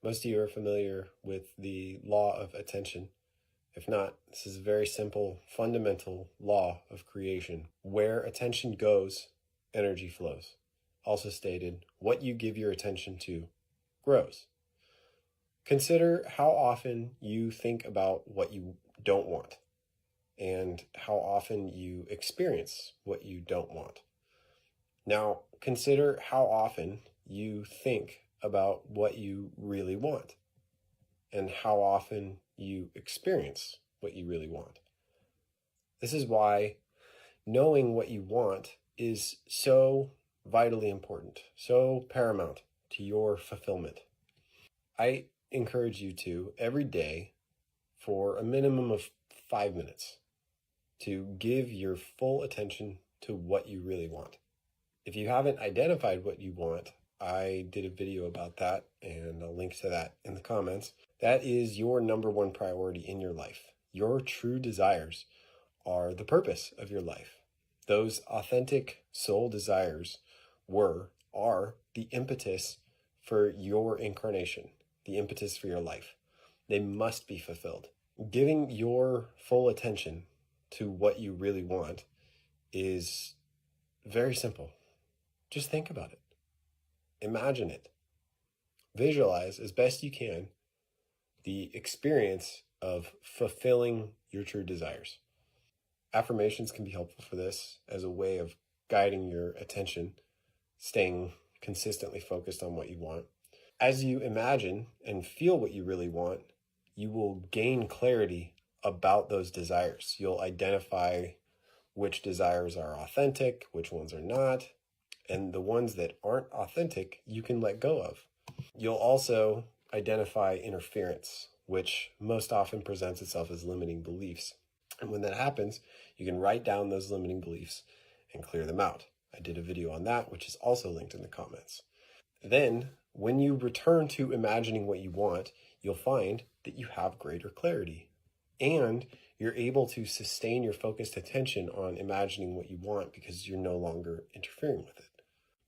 Most of you are familiar with the law of attention. If not, this is a very simple, fundamental law of creation. Where attention goes, energy flows. Also stated, what you give your attention to grows. Consider how often you think about what you don't want and how often you experience what you don't want. Now, consider how often you think about what you really want and how often you experience what you really want. This is why knowing what you want is so vitally important, so paramount to your fulfillment. I encourage you to, every day, for a minimum of 5 minutes, to give your full attention to what you really want. If you haven't identified what you want, I did a video about that, and I'll link to that in the comments. That is your number one priority in your life. Your true desires are the purpose of your life. Those authentic soul desires are the impetus for your incarnation, the impetus for your life. They must be fulfilled. Giving your full attention to what you really want is very simple. Just think about it. Imagine it. Visualize as best you can the experience of fulfilling your true desires. Affirmations can be helpful for this as a way of guiding your attention, staying consistently focused on what you want. As you imagine and feel what you really want, you will gain clarity about those desires. You'll identify which desires are authentic, which ones are not, and the ones that aren't authentic, you can let go of. You'll also identify interference, which most often presents itself as limiting beliefs. And when that happens, you can write down those limiting beliefs and clear them out. I did a video on that, which is also linked in the comments. Then, when you return to imagining what you want, you'll find that you have greater clarity. And you're able to sustain your focused attention on imagining what you want because you're no longer interfering with it.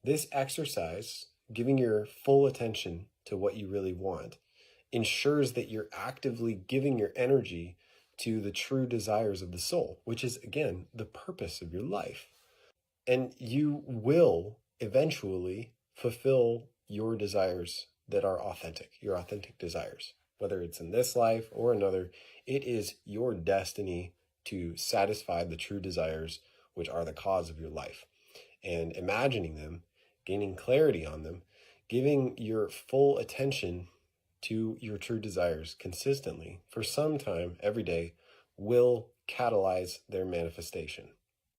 This exercise, giving your full attention to what you really want, ensures that you're actively giving your energy to the true desires of the soul, which is, again, the purpose of your life. And you will eventually fulfill your desires that are authentic, your authentic desires. Whether it's in this life or another, it is your destiny to satisfy the true desires which are the cause of your life. And imagining them, gaining clarity on them, giving your full attention to your true desires consistently for some time every day will catalyze their manifestation.